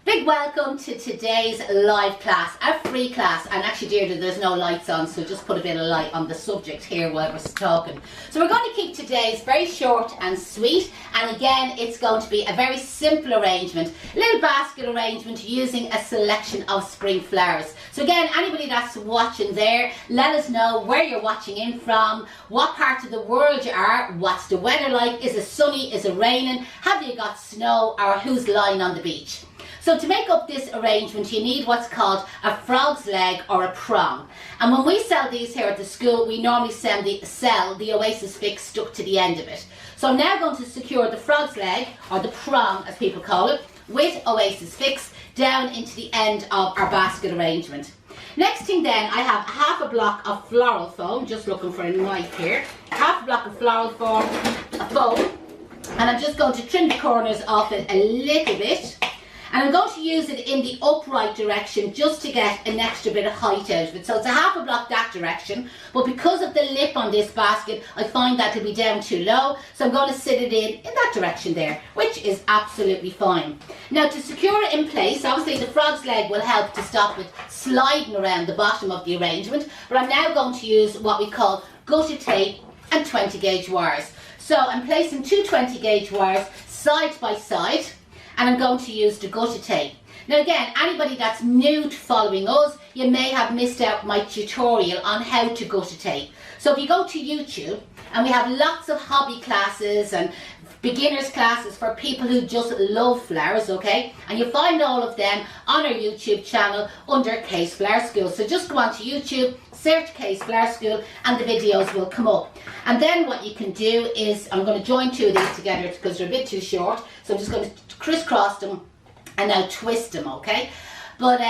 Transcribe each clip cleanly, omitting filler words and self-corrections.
Big welcome to today's live class, a free class, and actually Deirdre, there's no lights on, so just put a bit of light on the subject here while we're talking. So we're going to keep today's very short and sweet, and again it's going to be a very simple arrangement, a little basket arrangement using a selection of spring flowers. So again, anybody that's watching there, let us know where you're watching in from, what part of the world you are, what's the weather like, is it sunny, is it raining, have you got snow, or who's lying on the beach. So to make up this arrangement, you need what's called a frog's leg or a prong. And when we sell these here at the school, we normally sell the Oasis Fix stuck to the end of it. So I'm now going to secure the frog's leg, or the prong as people call it, with Oasis Fix down into the end of our basket arrangement. Next thing then, I have half a block of floral foam, just looking for a knife here, half a block of floral foam, and I'm just going to trim the corners off it a little bit. And I'm going to use it in the upright direction just to get an extra bit of height out of it. So it's a half a block that direction, but because of the lip on this basket, I find that it'll be down too low. So I'm going to sit it in that direction there, which is absolutely fine. Now to secure it in place, obviously the frog's leg will help to stop it sliding around the bottom of the arrangement, but I'm now going to use what we call gutter tape and 20 gauge wires. So I'm placing two 20 gauge wires side by side, and I'm going to use the gutter tape. Now again, anybody that's new to following us, you may have missed out my tutorial on how to gutter tape. So if you go to YouTube, and we have lots of hobby classes and beginners classes for people who just love flowers, okay? And you'll find all of them on our YouTube channel under Case Flower School. So just go onto YouTube, search Case Flower School, and the videos will come up. And then what you can do is, I'm going to join two of these together because they're a bit too short. So I'm just going to crisscross them and now twist them, okay? But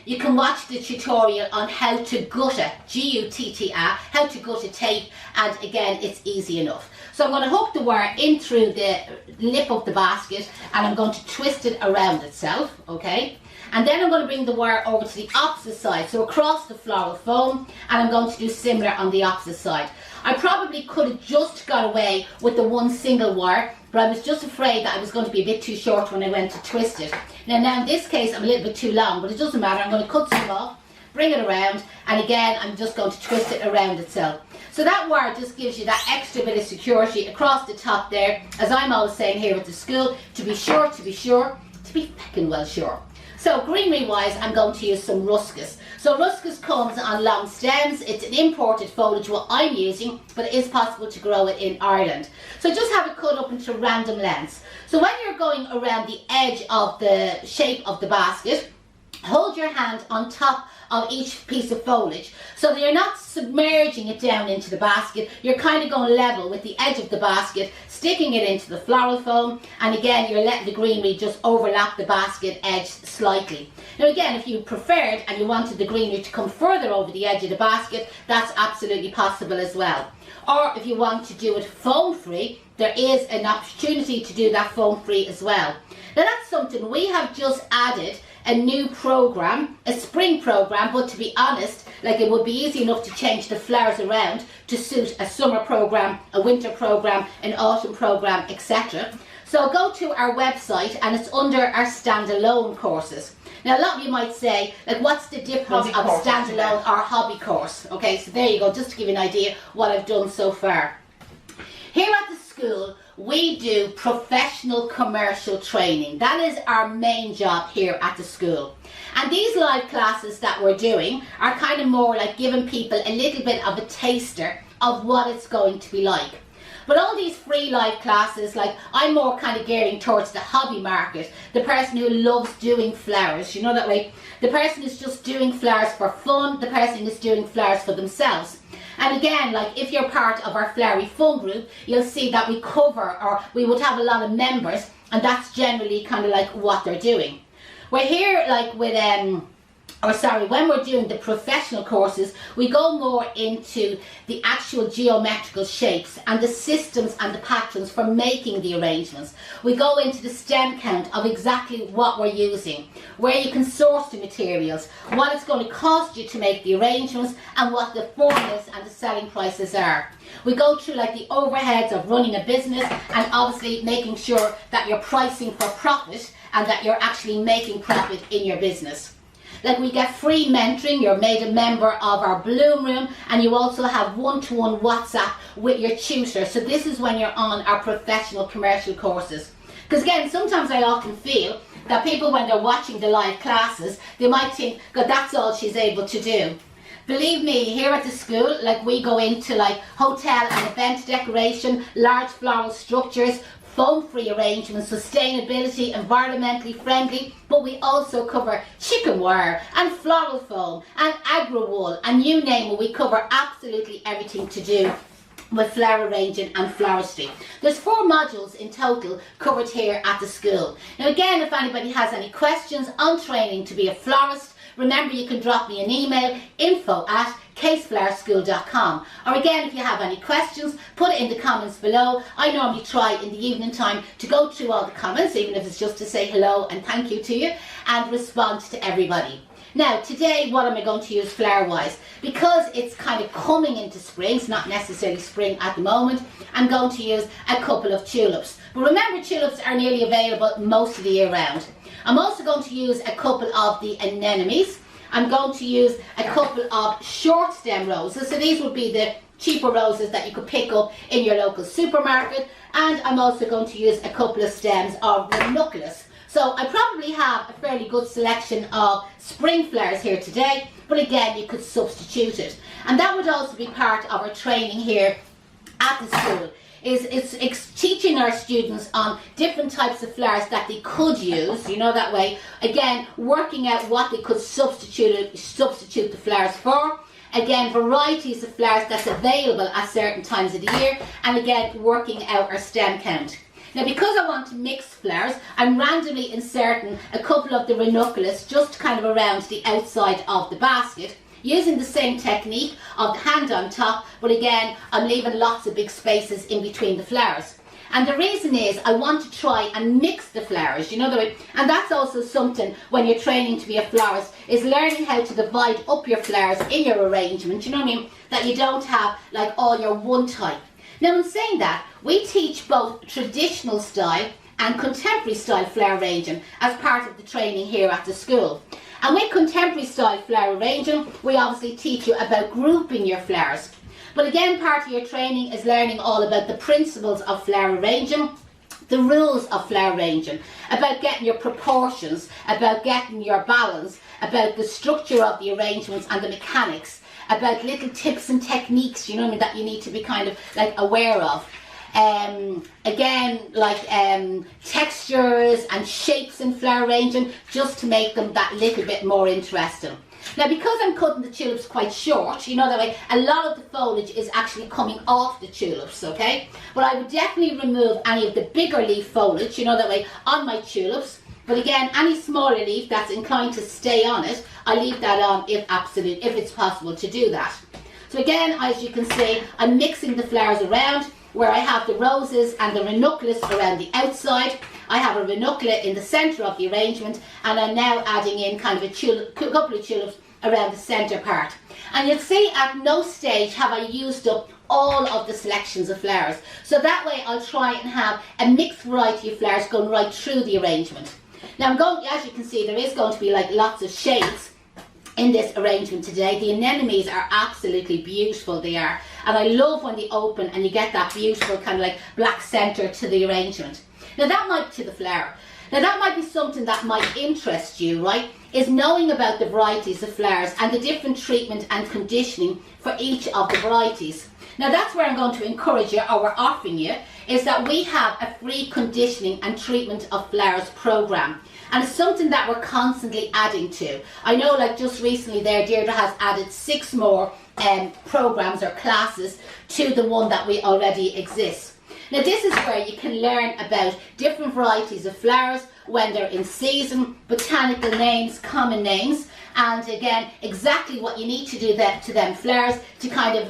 you can watch the tutorial on how to gutter, G-U-T-T-A, how to gutter tape, and again, it's easy enough. So I'm going to hook the wire in through the lip of the basket, and I'm going to twist it around itself, okay? And then I'm going to bring the wire over to the opposite side, so across the floral foam, and I'm going to do similar on the opposite side. I probably could have just got away with the one single wire, but I was just afraid that I was going to be a bit too short when I went to twist it. Now in this case I'm a little bit too long, but it doesn't matter. I'm going to cut some off, bring it around, and again I'm just going to twist it around itself. So that wire just gives you that extra bit of security across the top there, as I'm always saying here at the school, to be sure, to be feckin' well sure. So greenery wise, I'm going to use some ruscus. So ruscus comes on long stems. It's an imported foliage what I'm using, but it is possible to grow it in Ireland. So just have it cut up into random lengths. So when you're going around the edge of the shape of the basket, hold your hand on top of each piece of foliage so that you're not submerging it down into the basket. You're kind of going level with the edge of the basket, sticking it into the floral foam, and again you're letting the greenery just overlap the basket edge slightly. Now again, if you preferred and you wanted the greenery to come further over the edge of the basket, that's absolutely possible as well. Or if you want to do it foam free, there is an opportunity to do that foam free as well. Now that's something we have just added, a new program, a spring program, but to be honest, like it would be easy enough to change the flowers around to suit a summer program, a winter program, an autumn program, etc. So go to our website and it's under our standalone courses. Now a lot of you might say, like, what's the difference of a standalone or hobby course? Okay, so there you go, just to give you an idea what I've done so far. Here at the school, we do professional commercial training. That is our main job here at the school. And these live classes that we're doing are kind of more like giving people a little bit of a taster of what it's going to be like. But all these free live classes, like, I'm more kind of gearing towards the hobby market, the person who loves doing flowers, you know that way, the person who's just doing flowers for fun, the person who's doing flowers for themselves. And again, like if you're part of our Flowery Fun group, you'll see that we cover, or we would have a lot of members, and that's generally kind of like what they're doing. We're here like with when we're doing the professional courses, we go more into the actual geometrical shapes and the systems and the patterns for making the arrangements. We go into the stem count of exactly what we're using, where you can source the materials, what it's going to cost you to make the arrangements, and what the formulas and the selling prices are. We go through like the overheads of running a business, and obviously making sure that you're pricing for profit and that you're actually making profit in your business. Like, we get free mentoring, you're made a member of our Bloom Room, and you also have one-to-one WhatsApp with your tutor. So this is when you're on our professional commercial courses. Because again, sometimes I often feel that people, when they're watching the live classes, they might think, God, that's all she's able to do. Believe me, here at the school, like, we go into like hotel and event decoration, large floral structures, foam-free arrangements, sustainability, environmentally friendly, but we also cover chicken wire and floral foam and agro wool, and you name it, we cover absolutely everything to do with flower arranging and floristry. There's 4 modules in total covered here at the school. Now again, if anybody has any questions on training to be a florist, remember you can drop me an email, info@caseflowerschool.com. Or again, if you have any questions, put it in the comments below. I normally try in the evening time to go through all the comments, even if it's just to say hello and thank you to you, and respond to everybody. Now today, what am I going to use flower wise? Because it's kind of coming into spring, it's not necessarily spring at the moment, I'm going to use a couple of tulips. But remember, tulips are nearly available most of the year round. I'm also going to use a couple of the anemones. I'm going to use a couple of short stem roses. So these would be the cheaper roses that you could pick up in your local supermarket. And I'm also going to use a couple of stems of ranunculus. So I probably have a fairly good selection of spring flowers here today, but again, you could substitute it. And that would also be part of our training here at the school. It's teaching our students on different types of flowers that they could use, you know, that way. Again, working out what they could substitute the flowers for. Again, varieties of flowers that's available at certain times of the year. And again, working out our stem count. Now, because I want to mix flowers, I'm randomly inserting a couple of the ranunculus just kind of around the outside of the basket, using the same technique of the hand on top, but again, I'm leaving lots of big spaces in between the flowers. And the reason is I want to try and mix the flowers, you know, the way, and that's also something when you're training to be a florist, is learning how to divide up your flowers in your arrangement, you know what I mean, that you don't have like all your one type. Now, in saying that, we teach both traditional style and contemporary style flower arranging as part of the training here at the school. And with contemporary style flower arranging, we obviously teach you about grouping your flowers. But again, part of your training is learning all about the principles of flower arranging, the rules of flower arranging, about getting your proportions, about getting your balance, about the structure of the arrangements and the mechanics, about little tips and techniques, you know what I mean, that you need to be kind of like aware of. Again, like textures and shapes in flower arranging, just to make them that little bit more interesting. Now, because I'm cutting the tulips quite short, you know, that way a lot of the foliage is actually coming off the tulips, okay? But I would definitely remove any of the bigger leaf foliage, you know, that way on my tulips. But again, any smaller leaf that's inclined to stay on it, I leave that on if it's possible to do that. So again, as you can see, I'm mixing the flowers around where I have the roses and the ranunculus around the outside. I have a ranunculus in the centre of the arrangement, and I'm now adding in kind of a couple of tulips around the centre part. And you'll see at no stage have I used up all of the selections of flowers. So that way I'll try and have a mixed variety of flowers going right through the arrangement. Now, as you can see, there is going to be like lots of shades in this arrangement today. The anemones are absolutely beautiful, they are. And I love when they open and you get that beautiful kind of like black centre to the arrangement. Now that might to the flower. Now that might be something that might interest you, right? Is knowing about the varieties of flowers and the different treatment and conditioning for each of the varieties. Now that's where I'm going to encourage you, or we're offering you, is that we have a free conditioning and treatment of flowers program. And it's something that we're constantly adding to. I know, like just recently there, Deirdre has added 6 more programs or classes to the one that we already exist. Now this is where you can learn about different varieties of flowers, when they're in season, botanical names, common names, and again, exactly what you need to do to them flowers to kind of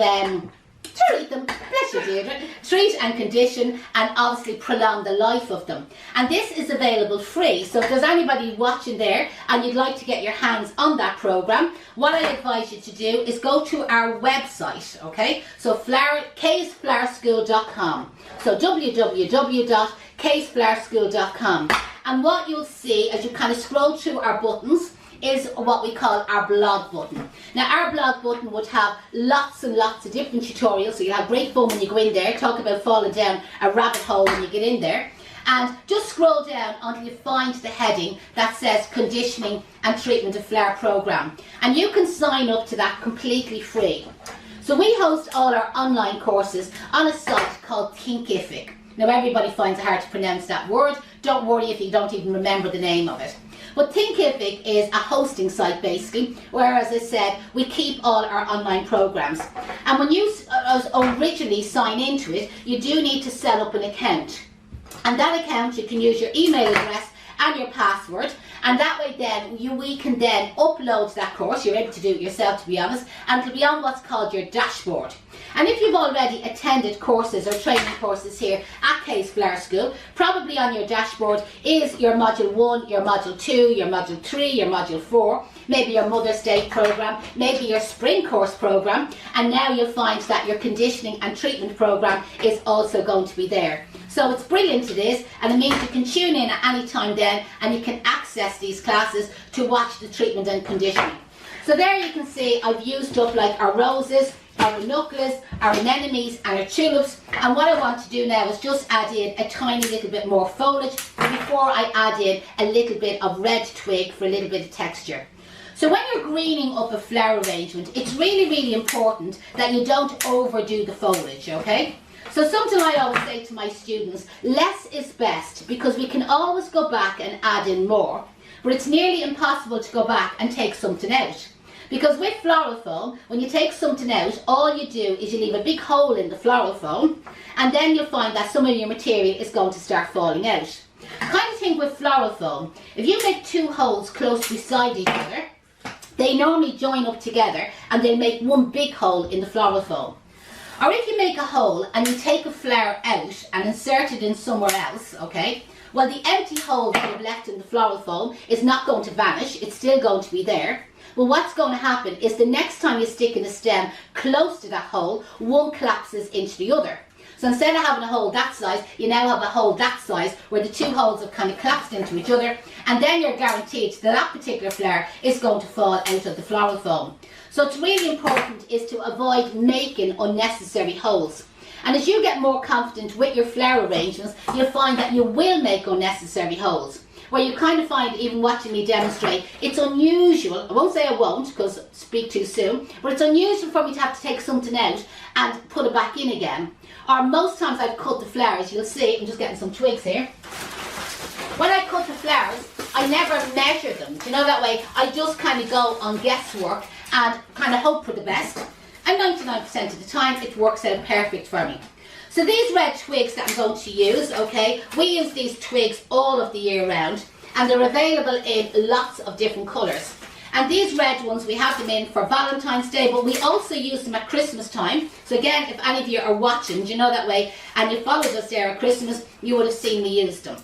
treat them, bless you Deirdre, treat and condition, and obviously prolong the life of them. And this is available free, so if there's anybody watching there and you'd like to get your hands on that program, what I advise you to do is go to our website, okay? So caseflowerschool.com, so www.caseflowerschool.com. And what you'll see as you kind of scroll through our buttons is what we call our blog button. Now our blog button would have lots and lots of different tutorials, so you'll have great fun when you go in there. Talk about falling down a rabbit hole when you get in there. And just scroll down until you find the heading that says Conditioning and Treatment of Flower Programme. And you can sign up to that completely free. So we host all our online courses on a site called Thinkific. Now everybody finds it hard to pronounce that word. Don't worry if you don't even remember the name of it. But Thinkific is a hosting site basically, where, as I said, we keep all our online programs. And when you originally sign into it, you do need to set up an account. And that account, you can use your email address and your password, and that way then we can then upload that course. You're able to do it yourself, to be honest, and it'll be on what's called your dashboard. And if you've already attended courses or training courses here at Case Flower School, probably on your dashboard is your module 1, your module 2, your module 3, your module 4, maybe your Mother's Day program, maybe your spring course program, and now you'll find that your conditioning and treatment program is also going to be there. So it's brilliant, it is, and it means you can tune in at any time then, and you can access these classes to watch the treatment and conditioning. So there you can see I've used up like our roses, our ranunculus, our anemones and our tulips, and what I want to do now is just add in a tiny little bit more foliage before I add in a little bit of red twig for a little bit of texture. So when you're greening up a flower arrangement, it's really important that you don't overdo the foliage, okay? So something I always say to my students, less is best, because we can always go back and add in more, but it's nearly impossible to go back and take something out. Because with floral foam, when you take something out, all you do is you leave a big hole in the floral foam, and then you'll find that some of your material is going to start falling out. Kind of thing with floral foam, if you make two holes close beside each other, they normally join up together and they'll make one big hole in the floral foam. Or if you make a hole and you take a flower out and insert it in somewhere else, okay, well, the empty hole that you've left in the floral foam is not going to vanish, it's still going to be there. But what's going to happen is the next time you stick in a stem close to that hole, one collapses into the other. So instead of having a hole that size, you now have a hole that size where the two holes have kind of collapsed into each other, and then you're guaranteed that that particular flower is going to fall out of the floral foam. So it's really important is to avoid making unnecessary holes. And as you get more confident with your flower arrangements, you'll find that you will make unnecessary holes. Where you kind of find, even watching me demonstrate, it's unusual, I won't say I won't because speak too soon, but it's unusual for me to have to take something out and put it back in again. Or most times I've cut the flowers, you'll see, I'm just getting some twigs here. When I cut the flowers, I never measure them. Do you know, that way I just kind of go on guesswork and kind of hope for the best. And 99% of the time it works out perfect for me. So these red twigs that I'm going to use, okay, we use these twigs all of the year round, and they're available in lots of different colours. And these red ones, we have them in for Valentine's Day, but we also use them at Christmas time. So again, if any of you are watching, you know, that way, and you followed us there at Christmas, you would have seen me use them.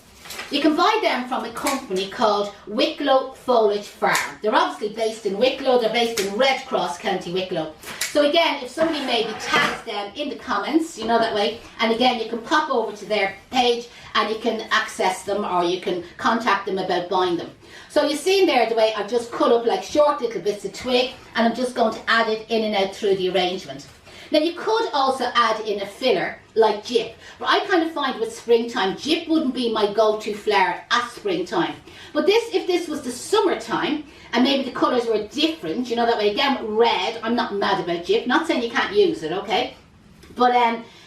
You can buy them from a company called Wicklow Foliage Farm. They're obviously based in Wicklow, they're based in Red Cross, County Wicklow. So again, if somebody maybe tags them in the comments, you know, that way, and again, you can pop over to their page and you can access them, or you can contact them about buying them. So you've seen there the way I've just cut up like short little bits of twig, and I'm just going to add it in and out through the arrangement. Now you could also add in a filler like gyp, but I kind of find with springtime, gyp wouldn't be my go-to flower at springtime. But this, if this was the summertime, and maybe the colours were different, you know, that way, again, red, I'm not mad about gyp, not saying you can't use it, okay? But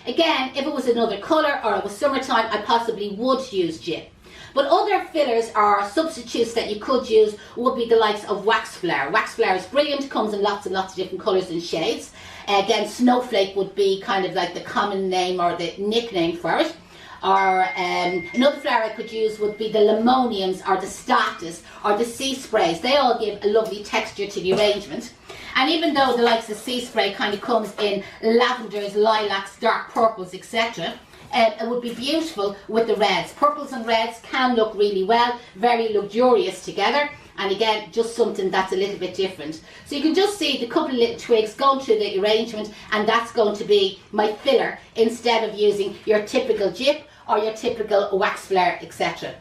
again, if it was another colour or it was summertime, I possibly would use gyp. But other fillers or substitutes that you could use would be the likes of wax flower. Wax flower is brilliant, comes in lots and lots of different colours and shades. Again, snowflake would be kind of like the common name or the nickname for it. Or another flower I could use would be the limoniums or the status or the sea sprays. They all give a lovely texture to the arrangement. And even though the likes of sea spray kind of comes in lavenders, lilacs, dark purples, etc., it would be beautiful with the reds. Purples and reds can look really well, very luxurious together. And again, just something that's a little bit different. So you can just see the couple of little twigs going through the arrangement, and that's going to be my filler instead of using your typical gyp or your typical wax flower, etc.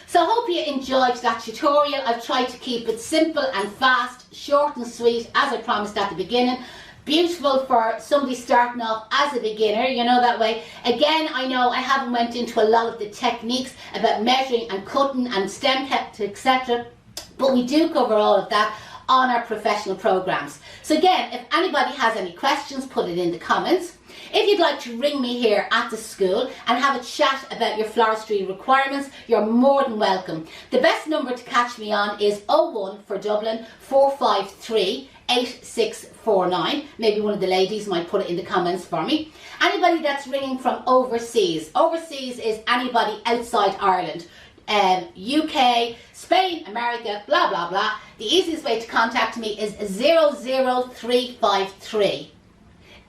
So I hope you enjoyed that tutorial. I've tried to keep it simple and fast, short and sweet, as I promised at the beginning. Beautiful for somebody starting off as a beginner, you know, that way. Again, I know I haven't went into a lot of the techniques about measuring and cutting and stem cut, etc. But we do cover all of that on our professional programs. So again, if anybody has any questions, put it in the comments. If you'd like to ring me here at the school and have a chat about your floristry requirements, you're more than welcome. The best number to catch me on is 01 for Dublin 453 8649. Maybe one of the ladies might put it in the comments for me. Anybody that's ringing from overseas. Overseas is anybody outside Ireland. UK, Spain, America, blah blah blah. The easiest way to contact me is 00353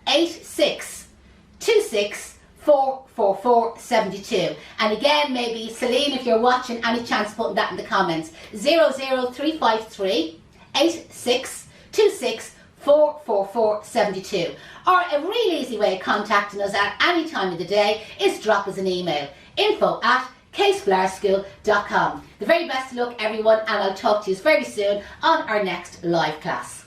8626 44472. And again, maybe Celine, if you're watching, any chance putting that in the comments. 00353 8626 44472. Or a really easy way of contacting us at any time of the day is drop us an email. info@caseflowerschool.com. The very best of luck, everyone, and I'll talk to you very soon on our next live class.